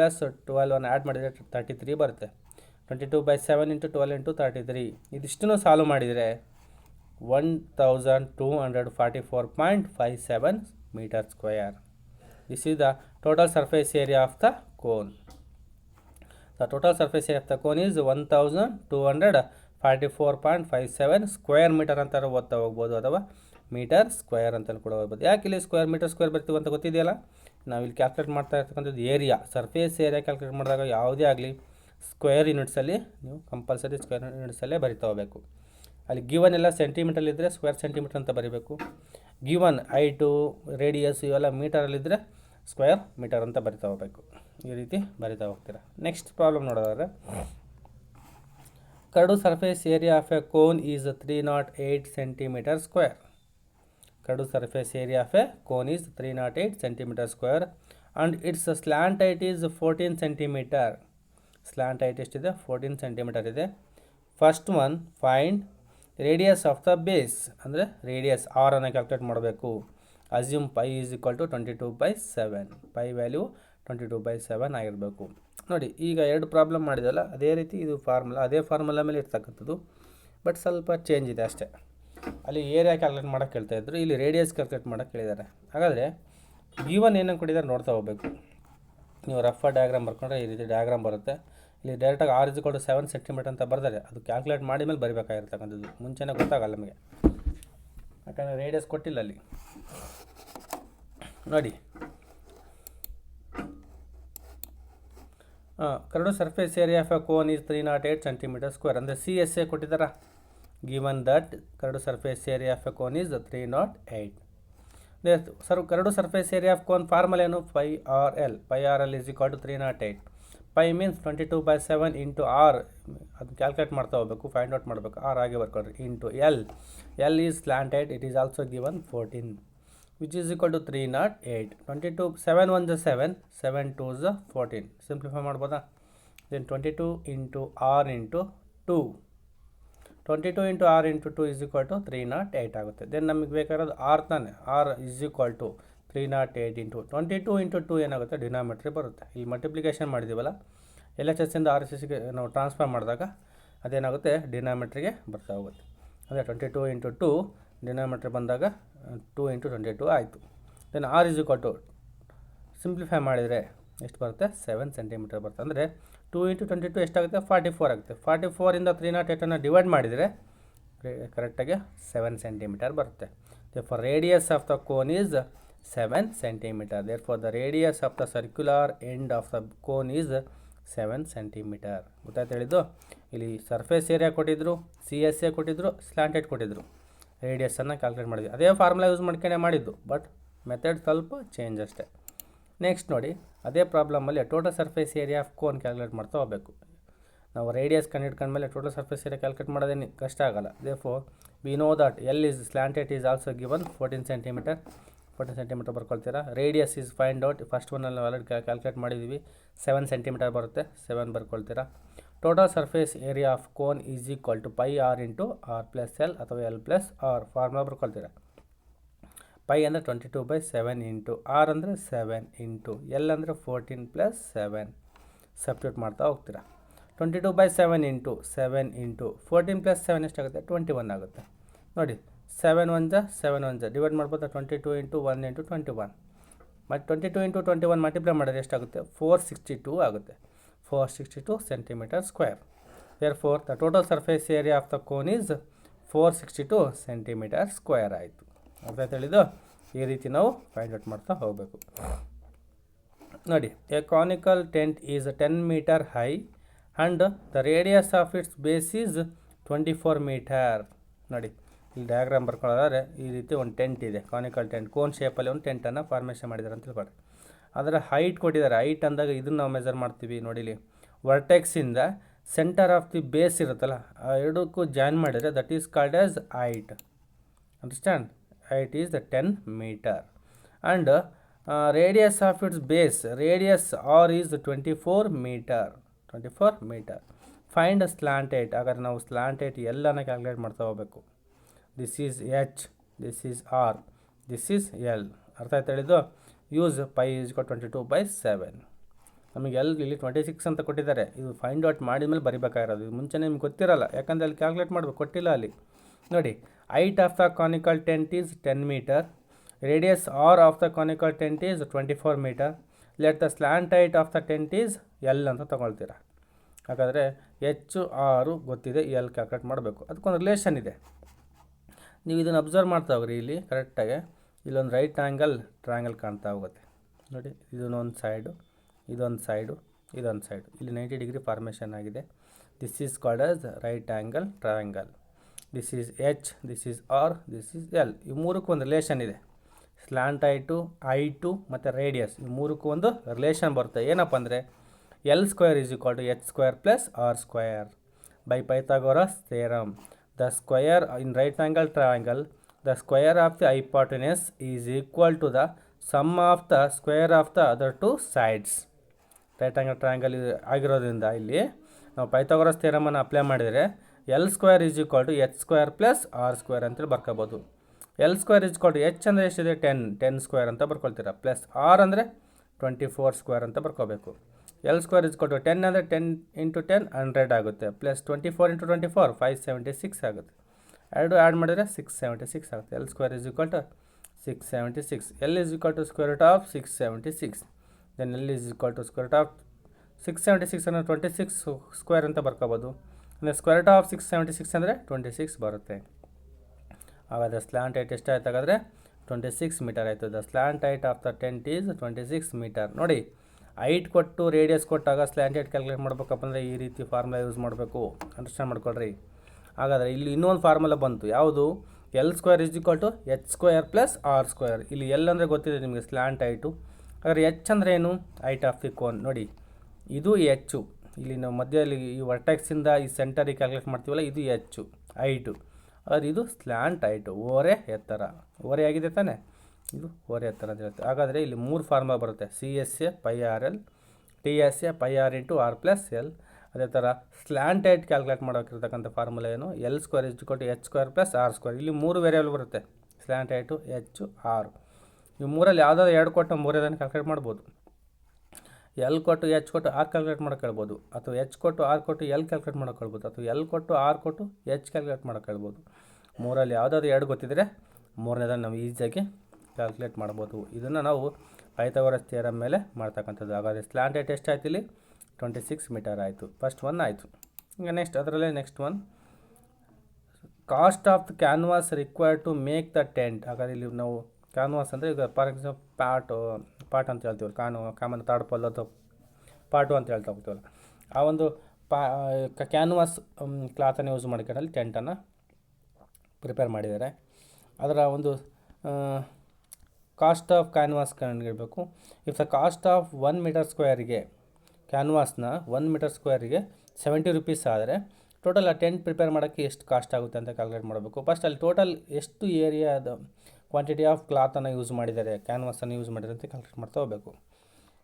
12 ಆ್ಯಡ್ ಮಾಡಿದರೆ 33 ಬರುತ್ತೆ. 22/7 ಇಂಟು 12 ಇಂಟು 33 ಇದಿಷ್ಟನ್ನು ಸಾಲ್ವ್ ಮಾಡಿದರೆ 1244.57 metre square. This is the total surface area of the cone. The total surface area of the cone is 1244.57 square metre ಅಂತ ಓದ್ತಾ ಹೋಗ್ಬೋದು, ಅಥವಾ ಮೀಟರ್ ಸ್ಕ್ವೇರ್ ಅಂತ ಕೂಡ ಹೋಗ್ಬೋದು. ಯಾಕೆ ಇಲ್ಲಿ ಮೀಟರ್ ಸ್ಕ್ವೇರ್ ಬರ್ತೀವಿ ಅಂತ ಗೊತ್ತಿದೆಯಲ್ಲ. ನಾವಿಲ್ಲಿ ಕ್ಯಾಲ್ಕುಲೇಟ್ ಮಾಡ್ತಾ ಇರ್ತಕ್ಕಂಥದ್ದು ಏರಿಯಾ, ಸರ್ಫೇಸ್ ಏರಿಯಾ ಕ್ಯಾಲ್ಕುಲೇಟ್ ಮಾಡಿದಾಗ ಯಾವುದೇ ಆಗಲಿ ಸ್ಕ್ವೇರ್ ಯೂನಿಟ್ಸಲ್ಲಿ ನೀವು ಕಂಪಲ್ಸರಿ ಸ್ಕ್ವೇರ್ ಯೂನಿಟ್ಸಲ್ಲೇ ಬರಿತಾ ಹೋಗಬೇಕು. ಅಲ್ಲಿ ಗಿವನ್ ಎಲ್ಲ ಸೆಂಟಿಮೀಟರ್ಲಿದ್ದರೆ ಸ್ಕ್ವೇರ್ ಸೆಂಟಿಮೀಟರ್ ಅಂತ ಬರೀಬೇಕು. ಗಿವನ್ ಹೈಟು ರೇಡಿಯಸ್ ಇವೆಲ್ಲ ಮೀಟರಲ್ಲಿದ್ದರೆ ಸ್ಕ್ವೇರ್ ಮೀಟರ್ ಅಂತ ಬರಿತಾ ಹೋಗಬೇಕು. ಈ ರೀತಿ ಬರಿತಾ ಹೋಗ್ತೀರಾ. ನೆಕ್ಸ್ಟ್ ಪ್ರಾಬ್ಲಮ್ ನೋಡೋದಾದ್ರೆ, curved surface area of a cone is 308 centimetre square. Curved surface area of a cone is 308 centimetre square and its slant height is 14 centimetre. Slant height ಎಷ್ಟಿದೆ? 14 ಸೆಂಟಿಮೀಟರ್ ಇದೆ. First one, find radius of the base ಅಂದರೆ ರೇಡಿಯಸ್ ಆರ್ ಅನ್ನು ಕ್ಯಾಲ್ಕುಲೇಟ್ ಮಾಡಬೇಕು. Assume pi is equal to 22/7. Pi value 22/7 ಆಗಿರಬೇಕು. ನೋಡಿ, ಈಗ ಎರಡು ಪ್ರಾಬ್ಲಮ್ ಮಾಡಿದಲ್ಲ, ಅದೇ ರೀತಿ ಇದು ಫಾರ್ಮುಲಾ, ಅದೇ ಫಾರ್ಮುಲಾ ಮೇಲೆ ಇರ್ತಕ್ಕಂಥದ್ದು, ಬಟ್ ಸ್ವಲ್ಪ ಚೇಂಜ್ ಇದೆ ಅಷ್ಟೇ. ಅಲ್ಲಿ ಏರಿಯಾ ಕ್ಯಾಲ್ಕುಲೇಟ್ ಮಾಡೋಕ್ಕೆ ಹೇಳ್ತಾಯಿದ್ರು, ಇಲ್ಲಿ ರೇಡಿಯಸ್ ಕ್ಯಾಲ್ಕುಲೇಟ್ ಮಾಡೋಕ್ಕೆ ಹೇಳಿದ್ದಾರೆ. ಹಾಗಾದರೆ ಗಿವನ್ ಏನೇನು ಕೊಟ್ಟಿದ್ದಾರೆ ನೋಡ್ತಾ ಹೋಗಬೇಕು. ನೀವು ರಫ್ ಡಯಾಗ್ರಾಮ್ ಬರ್ಕೊಂಡ್ರೆ ಈ ರೀತಿ ಡಯಾಗ್ರಾಮ್ ಬರುತ್ತೆ. ಇಲ್ಲಿ ಡೈರೆಕ್ಟಾಗಿ R is equal to 7 centimetre ಅಂತ ಬರ್ತಾರೆ. ಅದು ಕ್ಯಾಲ್ಕುಲೇಟ್ ಮಾಡಿ ಮೇಲೆ ಬರಿಬೇಕಾಗಿರ್ತಕ್ಕಂಥದ್ದು, ಮುಂಚೆನೇ ಗೊತ್ತಾಗಲ್ಲ ನಮಗೆ, ಯಾಕಂದರೆ ರೇಡಿಯಸ್ ಕೊಟ್ಟಿಲ್ಲ ಅಲ್ಲಿ. ನೋಡಿ, curved surface area of a cone is 308 centimetre square. ಅಂದರೆ ಸಿ ಎಸ್ ಎ ಕೊಟ್ಟಿದ್ದಾರಾ. Given that curved surface area of a cone is 308. Curved surface area of cone formula ಏನು? Pi R L. Pi R L is equal to 308. Pi means 22/7 into R. ಅದು ಕ್ಯಾಲ್ಕುಲೇಟ್ ಮಾಡ್ತಾ ಹೋಗಬೇಕು, ಫೈಂಡ್ ಔಟ್ ಮಾಡಬೇಕು. ಆರ್ ಆಗಿ ಬರ್ಕೊಳ್ರಿ. Into L. L is slant height, it is also given 14 which is equal to 308. 22 7 1 7, 7 2 14. Simplify ಮಾಡ್ಬೋದಾ? Then 22 into R into 2. 22 into R into 2 is equal to 308 ಆಗುತ್ತೆ. ದೆನ್ ನಮಗೆ ಬೇಕಾಗಿರೋದು ಆರ್ ತಾನೆ, R is equal to 308 into 22 into 2 ಏನಾಗುತ್ತೆ, ಡಿನಾಮಿನೇಟರ್ ಬರುತ್ತೆ. ಇಲ್ಲಿ ಮಲ್ಟಿಪ್ಲಿಕೇಶನ್ ಮಾಡಿದ್ದೀವಲ್ಲ, ಎಲ್ ಎಚ್ ಎಸ್ಸಿಂದ ಆರ್ ಎಸ್ ಎಸ್ಗೆ ನಾವು ಟ್ರಾನ್ಸ್ಫರ್ ಮಾಡಿದಾಗ ಅದೇನಾಗುತ್ತೆ, ಡಿನಾಮಿನೇಟ್ರಿಗೆ ಬರ್ತಾ ಹೋಗುತ್ತೆ. ಅಂದರೆ 22 ಇಂಟು 2 ಡಿನಾಮಿನೇಟರ್ ಬಂದಾಗ 2 ಇಂಟು 22 ಆಯಿತು. Then R is equal to simplify ಮಾಡಿದರೆ ಎಷ್ಟು ಬರುತ್ತೆ, 7 ಸೆಂಟಿಮೀಟರ್ ಬರುತ್ತೆ. ಅಂದರೆ 2 ಇಂಟು 22 ಎಷ್ಟಾಗುತ್ತೆ, 44 ಆಗುತ್ತೆ. 44ಇಂದ 308 ಡಿವೈಡ್ ಮಾಡಿದರೆ ಕರೆಕ್ಟಾಗಿ 7 ಸೆಂಟಿಮೀಟರ್ ಬರುತ್ತೆ. therefore radius of the cone is 7 centimeter. therefore the radius of the circular end of the cone is 7 centimeter. ಗೊತ್ತಾಯ್ತು ಹೇಳಿದ್ದು. ಇಲ್ಲಿ ಸರ್ಫೇಸ್ ಏರಿಯಾ ಕೊಟ್ಟಿದ್ರು, ಸಿ ಎಸ್ ಎ ಕೊಟ್ಟಿದ್ರು, ಸ್ಲ್ಯಾಂಟೆಡ್ ಕೊಟ್ಟಿದ್ರು. ರೇಡಿಯಸನ್ನು ಕ್ಯಾಲ್ಕುಲೇಟ್ ಮಾಡಿದ್ವಿ. ಅದೇ ಫಾರ್ಮುಲಾ ಯೂಸ್ ಮಾಡ್ಕೊಂಡೇ ಮಾಡಿದ್ದು, ಬಟ್ ಮೆಥಡ್ ಸ್ವಲ್ಪ ಚೇಂಜ್ ಅಷ್ಟೇ. ನೆಕ್ಸ್ಟ್ ನೋಡಿ, ಅದೇ ಪ್ರಾಬ್ಲಮಲ್ಲಿ total surface area of cone calculate ಮಾಡ್ತಾ ಹೋಗಬೇಕು. ನಾವು ರೇಡಿಯಸ್ ಕಂಡುಹಿಡ್ಕೊಂಡ್ಮೇಲೆ ಟೋಟಲ್ ಸರ್ಫೇಸ್ ಏರಿಯಾ ಕ್ಯಾಲ್ಕುಲೇಟ್ ಮಾಡೋದೇನು ಕಷ್ಟ ಆಗಲ್ಲ. therefore we know that L is slanted is also given 14 centimeter. 14 centimetre ಬರ್ಕೊಳ್ತೀರಾ. Radius is find out, first ಒನ್ನಲ್ಲಿ ಆಲ್ರೆಡಿ ಕ್ಯಾಲ್ಕುಲೇಟ್ ಮಾಡಿದ್ದೀವಿ, 7 ಸೆಂಟಿಮೀಟರ್ ಬರುತ್ತೆ, 7 ಬರ್ಕೊಳ್ತೀರಾ. Total surface area of cone is equal to pi R into R plus L ಅಥವಾ ಎಲ್ ಪ್ಲಸ್ ಆರ್ ಫಾರ್ಮುಲಾ ಬರ್ಕೊಳ್ತೀರಾ. ಪೈ ಅಂದರೆ 22/7 ಇಂಟು ಆರ್ ಅಂದರೆ 7 ಇಂಟು ಎಲ್ ಅಂದರೆ 14 + 7 ಸಬ್ಸ್ಟಿಟ್ಯೂಟ್ ಮಾಡ್ತಾ ಹೋಗ್ತೀರಾ. 22/7 ಇಂಟು 7 ಇಂಟು 14 + 7 ಎಷ್ಟಾಗುತ್ತೆ, 21 ಆಗುತ್ತೆ. ನೋಡಿ 7 1 7 1 ಡಿವೈಡ್ ಮಾಡ್ಬೋದು. 22 ಇಂಟು 1 ಇಂಟು 21 ಮತ್ತು 22 ಇಂಟು 21 ಮಲ್ಟಿಪ್ಲೈ ಮಾಡಿದ್ರೆ ಎಷ್ಟಾಗುತ್ತೆ, 462 ಆಗುತ್ತೆ. 462 centimetre square. therefore the total surface area of the cone is 462 centimetre square ಆಯಿತು. ಅರ್ಥ ಹೇಳಿದ್ದು. ಈ ರೀತಿ ನಾವು ಫೈಂಡ್ ಔಟ್ ಮಾಡ್ತಾ ಹೋಗಬೇಕು. ನೋಡಿ, a conical tent is 10 metre high and the radius of its base is 24 metre. ನೋಡಿ, ಇಲ್ಲಿ ಡಯಾಗ್ರಾಮ್ ಬರ್ಕೊಳ್ಳೋದಾದ್ರೆ ಈ ರೀತಿ ಒಂದು ಟೆಂಟ್ ಇದೆ, ಕಾನಿಕಲ್ ಟೆಂಟ್, ಕೋನ್ ಶೇಪಲ್ಲಿ ಒಂದು ಟೆಂಟನ್ನು ಫಾರ್ಮೇಷನ್ ಮಾಡಿದ್ದಾರೆ ಅಂತ ತಿಳ್ಕೊಳ್ಳಿ. ಅದರ ಹೈಟ್ ಕೊಟ್ಟಿದ್ದಾರೆ. ಹೈಟ್ ಅಂದಾಗ ಇದನ್ನು ನಾವು ಮೆಜರ್ ಮಾಡ್ತೀವಿ. ನೋಡಿಲಿ, ವರ್ಟೆಕ್ಸಿಂದ ಸೆಂಟರ್ ಆಫ್ ದಿ ಬೇಸ್ ಇರುತ್ತಲ್ಲ, ಆ ಎರಡಕ್ಕೂ ಜಾಯಿನ್ ಮಾಡಿದರೆ that is called as height. Understand? height is the 10 meter and radius of its base, radius r is 24 meter. 24 meter. Find slant height. agar ನಾವು slant height ಎಲ್ಲನ ಕ್ಯಾಲ್ಕುಲೇಟ್ ಮಾಡ್ತಾ ಹೋಗಬೇಕು. this is h, this is r, this is l. ಅರ್ಥ ಆಯ್ತು ಹೇಳಿದ್ದು. Use pi is 22/7. ನಮಗೆ ಎಲ್ ಇಲ್ಲಿ 26 ಅಂತ ಕೊಟ್ಟಿದ್ದಾರೆ. ಇದು ಫೈಂಡ್ ಔಟ್ ಮಾಡಿದ್ಮೇಲೆ ಬರಿಬೇಕಾಗಿರೋದು. ಇದು ಮುಂಚೆ ನಿಮ್ಗೆ ಗೊತ್ತಿರಲ್ಲ, ಯಾಕಂದರೆ ಅಲ್ಲಿ ಕ್ಯಾಲ್ಕುಲೇಟ್ ಮಾಡಬೇಕು, ಕೊಟ್ಟಿಲ್ಲ ಅಲ್ಲಿ. ನೋಡಿ, height of the conical tent is 10 meter. Radius r of the conical tent is 24 meter. Let the slant height of the tent is L ಅಂತ ತಗೊಳ್ತೀರಾ. ಹಾಗಾದರೆ ಎಚ್ ಆರು ಗೊತ್ತಿದೆ, ಎಲ್ ಕ್ಯಾಲ್ಕುಲೇಟ್ ಮಾಡಬೇಕು. ಅದಕ್ಕೊಂದು ರಿಲೇಷನ್ ಇದೆ, ನೀವು ಇದನ್ನು ಅಬ್ಸರ್ವ್ ಮಾಡ್ತಾ ಹೋಗ್ರಿ. ಇಲ್ಲಿ ಕರೆಕ್ಟಾಗಿ ಇಲ್ಲೊಂದು ರೈಟ್ ಆ್ಯಂಗಲ್ ಟ್ರಯಾಂಗಲ್ ಕಾಣ್ತಾ ಹೋಗುತ್ತೆ. ನೋಡಿ, ಇದನ್ನೊಂದು ಸೈಡು, ಇದೊಂದು ಸೈಡು, ಇದೊಂದು ಸೈಡು. ಇಲ್ಲಿ 90 ಡಿಗ್ರಿ ಫಾರ್ಮೇಷನ್ ಆಗಿದೆ. This is called as right angle triangle. This is H, this is R, this is L. ಈ ಮೂರಕ್ಕೂ ಒಂದು ರಿಲೇಷನ್ ಇದೆ. ಸ್ಲ್ಯಾಂಟ್ ಹೈಟು ಮತ್ತು ರೇಡಿಯಸ್, ಈ ಮೂರಕ್ಕೂ ಒಂದು ರಿಲೇಷನ್ ಬರುತ್ತೆ. ಏನಪ್ಪ ಅಂದರೆ L square is equal to H square plus R square by Pythagoras theorem. The square in right angle triangle, the square of the hypotenuse is equal to the sum of the square of the other two sides. Right angle triangle ಆಗಿರೋದ್ರಿಂದ ಇಲ್ಲಿ ನಾವು ಪೈಥಾಗೋರಸ್ ಥಿಯರಮನ್ನು ಅಪ್ಲೈ ಮಾಡಿದರೆ L square is equal to H square plus R square ಅಂತೇಳಿ ಬರ್ಕೋಬೋದು. L square is equal to H ಅಂದರೆ ಎಷ್ಟಿದೆ, 10 ಸ್ಕ್ವೇರ್ ಅಂತ ಬರ್ಕೊಳ್ತೀರಾ. ಪ್ಲಸ್ ಆರ್ ಅಂದರೆ 24 ಸ್ಕ್ವೇರ್ ಅಂತ ಬರ್ಕೋಬೇಕು. L square is equal to 10 ಅಂದರೆ 10 ಇಂಟು 10 100 ಆಗುತ್ತೆ. ಪ್ಲಸ್ 24 ಇಂಟು 24 576 ಆಗುತ್ತೆ. ಎರಡು ಆ್ಯಡ್ ಮಾಡಿದರೆ 676 ಆಗುತ್ತೆ. L square is equal to 676. L is equal to square root of 676. Then L is equal to square root of 676 ಅಂದರೆ 26 ಸ್ಕ್ವೇರ್ ಅಂತ ಬರ್ಕೋಬೋದು. ಅಂದರೆ ಸ್ಕ್ವೇರ್ ರೂಟ್ ಆಫ್ 676 ಅಂದರೆ 26 ಬರುತ್ತೆ. ಹಾಗಾದರೆ ಸ್ಲ್ಯಾಂಟ್ ಹೈಟ್ ಎಷ್ಟಾಯ್ತು, ಹಾಗಾದರೆ 26 ಮೀಟರ್ ಆಯಿತು. The slant height of the tent is 26 metre. ನೋಡಿ, ಹೈಟ್ ಕೊಟ್ಟು ರೇಡಿಯಸ್ ಕೊಟ್ಟಾಗ ಸ್ಲ್ಯಾಂಟ್ ಹೈಟ್ ಕ್ಯಾಲ್ಕುಲೇಟ್ ಮಾಡಬೇಕಪ್ಪ ಅಂದರೆ ಈ ರೀತಿ ಫಾರ್ಮುಲಾ ಯೂಸ್ ಮಾಡಬೇಕು. ಅಂಡರ್ಸ್ಟ್ಯಾಂಡ್ ಮಾಡ್ಕೊಳ್ರಿ. ಹಾಗಾದರೆ ಇಲ್ಲಿ ಇನ್ನೊಂದು ಫಾರ್ಮುಲಾ ಬಂತು, ಯಾವುದು, L square is equal to H square plus R square. ಇಲ್ಲಿ ಎಲ್ ಅಂದರೆ ಗೊತ್ತಿದೆ ನಿಮಗೆ, ಸ್ಲ್ಯಾಂಟ್ ಹೈಟು. ಹಾಗಾದರೆ ಎಚ್ ಅಂದರೆ ಏನು, ಹೈಟ್ ಆಫ್ ದಿ ಕೋನ್. ನೋಡಿ, ಇದು ಹೆಚ್ಚು, ಇಲ್ಲಿ ನಾವು ಮಧ್ಯದಲ್ಲಿ ಈ ವರ್ಟೆಕ್ಸಿಂದ ಈ ಸೆಂಟರಿಗೆ ಕ್ಯಾಲ್ಕುಲೇಟ್ ಮಾಡ್ತೀವಲ್ಲ, ಇದು ಹೆಚ್ಚು ಹೈಟು. ಆದರೆ ಇದು ಸ್ಲ್ಯಾಂಟ್ ಹೈಟು, ಓರೆ ಎತ್ತರ. ಓರೆ ಆಗಿದೆ ತಾನೆ, ಇದು ಓರೆ ಎತ್ತರ ಅಂತ ಹೇಳುತ್ತೆ. ಹಾಗಾದರೆ ಇಲ್ಲಿ 3 ಫಾರ್ಮುಲಾ ಬರುತ್ತೆ. C S A pi R L, T S A pi R into R plus L, ಅದೇ ಥರ ಸ್ಲ್ಯಾಂಟೆಡ್ ಕ್ಯಾಲ್ಕುಲೇಟ್ ಮಾಡೋಕ್ಕಿರ್ತಕ್ಕಂಥ ಫಾರ್ಮುಲಾ ಏನು, L square is equal to H square plus R square. ಇಲ್ಲಿ 3 ವೇರಿಯಬಲ್ ಬರುತ್ತೆ, ಸ್ಲ್ಯಾಂಟೆಡ್, H, R. ಇವು ಮೂರಲ್ಲಿ ಯಾವುದಾದ್ರು 2 ಕೊಟ್ಟು ಮೂರನೇದನ್ನು ಕ್ಯಾಲ್ಕುಲೇಟ್ ಮಾಡ್ಬೋದು. L ಕೊಟ್ಟು H ಕೊಟ್ಟು R ಕ್ಯಾಲ್ಕುಲೇಟ್ ಮಾಡೋಕೆ ಹೇಳ್ಬೋದು, ಅಥವಾ H ಕೊಟ್ಟು R ಕೊಟ್ಟು L ಕ್ಯಾಲ್ಕುಲೇಟ್ ಮಾಡೋಕೆ ಹೇಳ್ಬೋದು, ಅಥವಾ L ಕೊಟ್ಟು R ಕೊಟ್ಟು H ಕ್ಯಾಲ್ಕುಲೇಟ್ ಮಾಡೋಕೆ ಹೇಳ್ಬೋದು. ಮೂರಲ್ಲಿ ಯಾವುದಾದ್ರು 2 ಗೊತ್ತಿದ್ದರೆ ಮೂರನೇದನ್ನು ನಾವು ಈಸಿಯಾಗಿ ಕ್ಯಾಲ್ಕುಲೇಟ್ ಮಾಡ್ಬೋದು. ಇದನ್ನು ನಾವು ಪೈಥಾಗೋರಸ್ ಥಿಯರಮ್ ಮೇಲೆ ಮಾಡ್ತಕ್ಕಂಥದ್ದು. ಹಾಗಾದರೆ ಸ್ಲ್ಯಾಂಟೆಡ್ ಎಷ್ಟು ಆಯ್ತು ಇಲ್ಲಿ 26 ಮೀಟರ್ ಆಯಿತು. ಫಸ್ಟ್ ಒನ್ ಆಯಿತು. ಈಗ ನೆಕ್ಸ್ಟ್ ಅದರಲ್ಲೇ next one, cost of the canvas required to make the tent. ಹಾಗಾದರೆ ಇಲ್ಲಿ ನಾವು ಕ್ಯಾನ್ವಾಸ್ ಅಂದರೆ ಈಗ ಫಾರ್ ಎಕ್ಸಾಂಪಲ್ ಪಾಟ್ ಅಂತ ಹೇಳ್ತೀವಲ್ಲ, ಕಾಮನ್ ತಾಡ್ಪಲ್ ಅಥವಾ ಪಾಟು ಅಂತ ಹೇಳ್ತಾ ಹೋಗ್ತೀವಲ್ಲ, ಆ ಒಂದು ಕ್ಯಾನ್ವಾಸ್ ಕ್ಲಾತನ್ನು ಯೂಸ್ ಮಾಡ್ಕೊಂಡು ಟೆಂಟನ್ನು ಪ್ರಿಪೇರ್ ಮಾಡಿದ್ದಾರೆ. ಅದರ ಒಂದು ಕಾಸ್ಟ್ ಆಫ್ ಕ್ಯಾನ್ವಾಸ್ ಕಂಡುಹಿಡಬೇಕು. If the cost of 1 metre ಸ್ಕ್ವೇರಿಗೆ, ಕ್ಯಾನ್ವಾಸ್ನ 1 ಮೀಟರ್ ಸ್ಕ್ವೇರಿಗೆ 70 ರೂಪೀಸ್ ಆದರೆ ಟೋಟಲ್ ಆ ಟೆಂಟ್ ಪ್ರಿಪೇರ್ ಮಾಡೋಕ್ಕೆ ಎಷ್ಟು ಕಾಸ್ಟ್ ಆಗುತ್ತೆ ಅಂತ ಕ್ಯಾಲ್ಕುಲೇಟ್ ಮಾಡಬೇಕು. ಫಸ್ಟ್ ಅಲ್ಲಿ ಟೋಟಲ್ ಎಷ್ಟು ಏರಿಯಾದ ಕ್ವಾಂಟಿಟಿ ಆಫ್ ಕ್ಲಾತನ್ನು ಯೂಸ್ ಮಾಡಿದ್ದಾರೆ, ಕ್ಯಾನ್ವಾಸನ್ನು ಯೂಸ್ ಮಾಡಿದ್ದಾರೆ ಅಂತ ಕ್ಯಾಲ್ಕುಲೇಟ್ ಮಾಡ್ತಾ ಹೋಗಬೇಕು.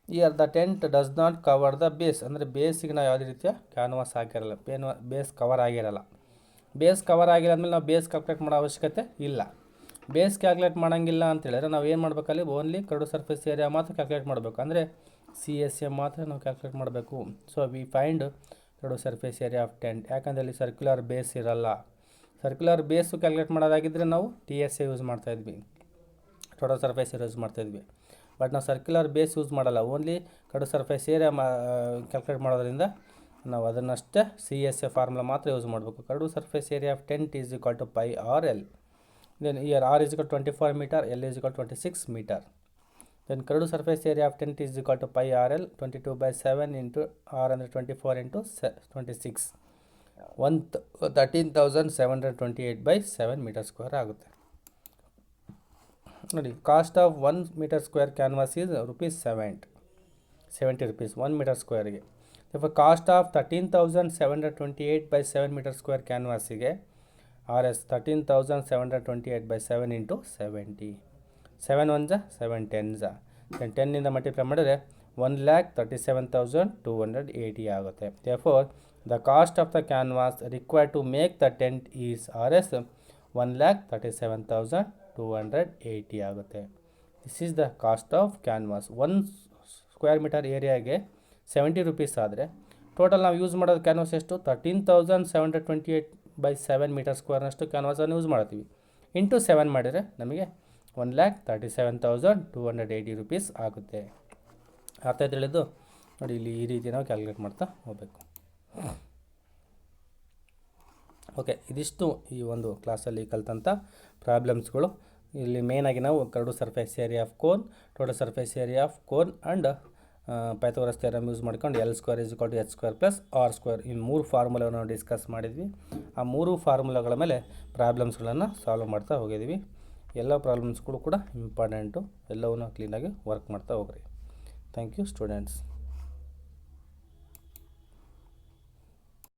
Here the tent does not cover the base, ಅಂದರೆ ಬೇಸಿಗೆ ನಾವು ಯಾವುದೇ ರೀತಿಯ ಕ್ಯಾನ್ವಾಸ್ ಹಾಕಿರಲ್ಲ, ಬೇಸ್ ಕವರ್ ಆಗಿರಲ್ಲ. ಬೇಸ್ ಕವರ್ ಆಗಿಲ್ಲ ಅಂದಮೇಲೆ ನಾವು ಬೇಸ್ ಕ್ಯಾಲ್ಕುಲೇಟ್ ಮಾಡೋ ಅವಶ್ಯಕತೆ ಇಲ್ಲ. ಬೇಸ್ ಕ್ಯಾಲ್ಕುಲೇಟ್ ಮಾಡೋಂಗಿಲ್ಲ ಅಂತ ಹೇಳಿದ್ರೆ ನಾವು ಏನು ಮಾಡಬೇಕಲ್ಲಿ, ಓನ್ಲಿ ಕರ್ಡು ಸರ್ಫೇಸ್ ಏರಿಯಾ ಮಾತ್ರ ಕ್ಯಾಲ್ಕುಲೇಟ್ ಮಾಡಬೇಕು, ಅಂದರೆ CSA ಮಾತ್ರ ನಾವು ಕ್ಯಾಲ್ಕುಲೇಟ್ ಮಾಡಬೇಕು. So we find curd surface area of tent. ಯಾಕಂದರೆ ಇಲ್ಲಿ ಸರ್ಕ್ಯುಲರ್ ಬೇಸ್ ಇರಲ್ಲ. ಸರ್ಕ್ಯುಲರ್ ಬೇಸು ಕ್ಯಾಲ್ಕುಲೇಟ್ ಮಾಡೋದಾಗಿದ್ದರೆ ನಾವು TSA ಯೂಸ್ ಮಾಡ್ತಾಯಿದ್ವಿ, ಟೋಟಲ್ ಸರ್ಫೇಸ್ ಏರಿಯಾ ಯೂಸ್ ಮಾಡ್ತಾಯಿದ್ವಿ. ಬಟ್ ನಾವು ಸರ್ಕ್ಯುಲರ್ ಬೇಸ್ ಯೂಸ್ ಮಾಡಲ್ಲ, only curd surface area calculate ಮಾಡೋದ್ರಿಂದ ನಾವು ಅದನ್ನಷ್ಟೇ CSA ಫಾರ್ಮುಲಾ ಮಾತ್ರ ಯೂಸ್ ಮಾಡಬೇಕು. Curd surface area of tent is equal to pi R L. Then here R is equal to 24 meter, L is equal to 26 meter. Then curved surface area of tent is equal to pi R L, 22/7 into R ಅಂದರೆ 24 ಇಂಟು 26, 13,728/7 ಮೀಟರ್ ಸ್ಕ್ವೇರ್ ಆಗುತ್ತೆ. ನೋಡಿ, cost of 1 metre square canvas is ₹70 1 metre ಸ್ಕ್ವೇರ್ಗೆ. If cost of 13,728/7 metre square ಕ್ಯಾನ್ವಾಸಿಗೆ RS 13,728/7 ಇಂಟು 70, 7 1 7 10 ದೆನ್ 10 ಮಲ್ಟಿಪ್ಲೈ ಮಾಡಿದರೆ 1,37,280 ಆಗುತ್ತೆ. Therefore the cost of the canvas required to make the tent is RS 1,37,280 ಆಗುತ್ತೆ. This is the cost of canvas. 1 square metre ಏರಿಯಾಗೆ 70 ರೂಪೀಸ್ ಆದರೆ ಟೋಟಲ್ ನಾವು ಯೂಸ್ ಮಾಡೋದು ಕ್ಯಾನ್ವಾಸ್ ಎಷ್ಟು, 13,728/7 ಮೀಟರ್ ಸ್ಕ್ವೇರ್ನಷ್ಟು ಕ್ಯಾನ್ವಾಸನ್ನು ಯೂಸ್ ಮಾಡ್ತೀವಿ. ಇಂಟು 7 ಮಾಡಿದರೆ ನಮಗೆ 1,37,280 ರೂಪೀಸ್ ಆಗುತ್ತೆ. ಅರ್ಥ ಆಯ್ತು ಹೇಳಿದ್ದು? ನೋಡಿ, ಇಲ್ಲಿ ಈ ರೀತಿ ನಾವು ಕ್ಯಾಲ್ಕುಲೇಟ್ ಮಾಡ್ತಾ ಹೋಗಬೇಕು. ಓಕೆ, ಇದಿಷ್ಟು ಈ ಒಂದು ಕ್ಲಾಸಲ್ಲಿ ಕಲಿತಂಥ ಪ್ರಾಬ್ಲಮ್ಸ್ಗಳು. ಇಲ್ಲಿ ಮೇಯ್ನಾಗಿ ನಾವು curved surface area of cone, total surface area of cone and Pythagoras theorem use ಮಾಡ್ಕೊಂಡು L square is equal to H square plus R square, ಈ 3 ಫಾರ್ಮುಲಾವನ್ನು ನಾವು ಡಿಸ್ಕಸ್ ಮಾಡಿದ್ವಿ. ಆ 3 ಫಾರ್ಮುಲಾಗಳ ಮೇಲೆ ಪ್ರಾಬ್ಲಮ್ಸ್ಗಳನ್ನು ಸಾಲ್ವ್ ಮಾಡ್ತಾ ಹೋಗಿದ್ದೀವಿ. ಎಲ್ಲ ಪ್ರಾಬ್ಲಮ್ಸ್ಗಳು ಕೂಡ ಇಂಪಾರ್ಟೆಂಟು, ಎಲ್ಲವನ್ನೂ ಕ್ಲೀನಾಗಿ ವರ್ಕ್ ಮಾಡ್ತಾ ಹೋಗ್ರಿ. Thank you students.